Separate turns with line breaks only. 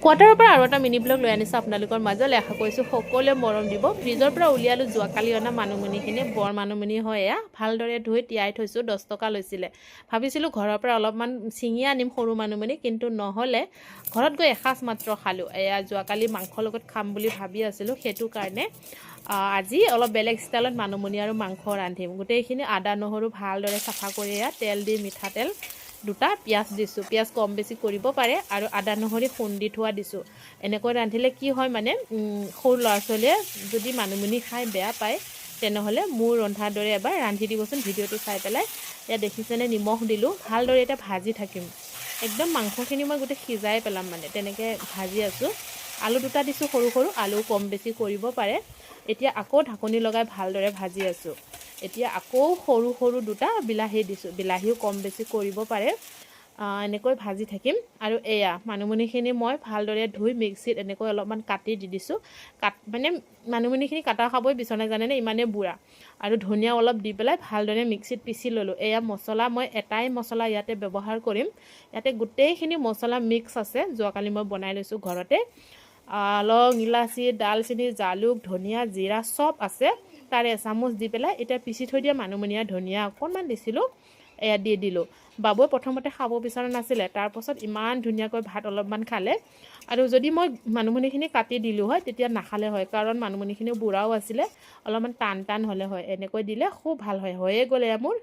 কোৱাৰ্টাৰৰ পৰা আৰু এটা মিনি ব্লগ লৈ আনিছোঁ আপোনালোকৰ মাজলৈ। আশা কৰিছোঁ সকলোৱে মৰম দিব। ফ্ৰিজৰ পৰা উলিয়ালোঁ যোৱাকালি অনা মানিমুনিখিনি, বৰ মানিমুনি হয় এয়া। ভালদৰে ধুই তিয়াই থৈছোঁ, 10 টকা লৈছিলে। ভাবিছিলোঁ ঘৰৰ পৰা অলপমান ছিঙি আনিম সৰু মানিমুনি, কিন্তু নহ'লে। ঘৰত গৈ এসাঁজ মাত্ৰ খালোঁ। এয়া যোৱাকালি মাংসৰ লগত খাম বুলি ভাবি আছিলোঁ, সেইটো কাৰণে আজি অলপ বেলেগ ষ্টাইলত মানিমুনি আৰু মাংস ৰান্ধিম। গোটেইখিনি আদা নহৰু ভালদৰে চাফা কৰি তেল দি মিঠাতেল দুটা পিঁয়াজ দিছোঁ। পিঁয়াজ কম বেছি কৰিব পাৰে, আৰু আদা নহৰু খুন্দি থোৱা দিছোঁ। এনেকৈ ৰান্ধিলে কি হয় মানে সৰু ল'ৰা ছোৱালীয়ে যদি মানিমুনি খাই বেয়া পায়, তেনেহ'লে মোৰ ৰন্ধাৰ দৰে এবাৰ ৰান্ধি দিবচোন, ভিডিঅ'টো চাই পেলাই। এতিয়া দেখিছেনে নিমখ দিলোঁ, ভালদৰে এতিয়া ভাজি থাকিম। একদম মাংসখিনি মই গোটেই সিজাই পেলাম, মানে তেনেকৈ ভাজি আছোঁ। আলু দুটা দিছোঁ সৰু সৰু, আলু কম বেছি কৰিব পাৰে। এতিয়া আকৌ ঢাকনি লগাই ভালদৰে ভাজি আছোঁ। এতিয়া আকৌ সৰু সৰু দুটা বিলাহী দিছোঁ, বিলাহীও কম বেছি কৰিব পাৰে। এনেকৈ ভাজি থাকিম। আৰু এয়া মানিমুনিখিনি মই ভালদৰে ধুই মিক্সিত এনেকৈ অলপমান কাটি দি দিছোঁ। মানে মানিমুনিখিনি কাটা খাবই বিচনা জানেনে, ইমানেই বুঢ়া। আৰু ধনিয়া অলপ দি পেলাই ভালদৰে মিক্সিত পিচি ল'লোঁ। এয়া মছলা মই এটাই মছলা ইয়াতে ব্যৱহাৰ কৰিম। ইয়াতে গোটেইখিনি মছলা মিক্স আছে, যোৱাকালি মই বনাই লৈছোঁ ঘৰতে। লং, ইলাচি, ডালচেনি, জালুক, ধনিয়া, জিৰা চব আছে। তাৰে এচামুচ দি পেলাই এতিয়া পিচি থৈ দিয়া মানিমুনিয়া ধনিয়া অকণমান দিছিলোঁ, এয়া দি দিলোঁ। বাবুৱে প্ৰথমতে খাব বিচৰা নাছিলে, তাৰপাছত ইমান ধুনীয়াকৈ ভাত অলপমান খালে। আৰু যদি মই মানিমুনিখিনি কাটি দিলোঁ হয়, তেতিয়া নাখালে হয়, কাৰণ মানিমুনিখিনি বুঢ়াও আছিলে, অলপমান টান টান হ'লে হয়। এনেকৈ দিলে খুব ভাল হয়। হৈয়ে গ'লে মোৰ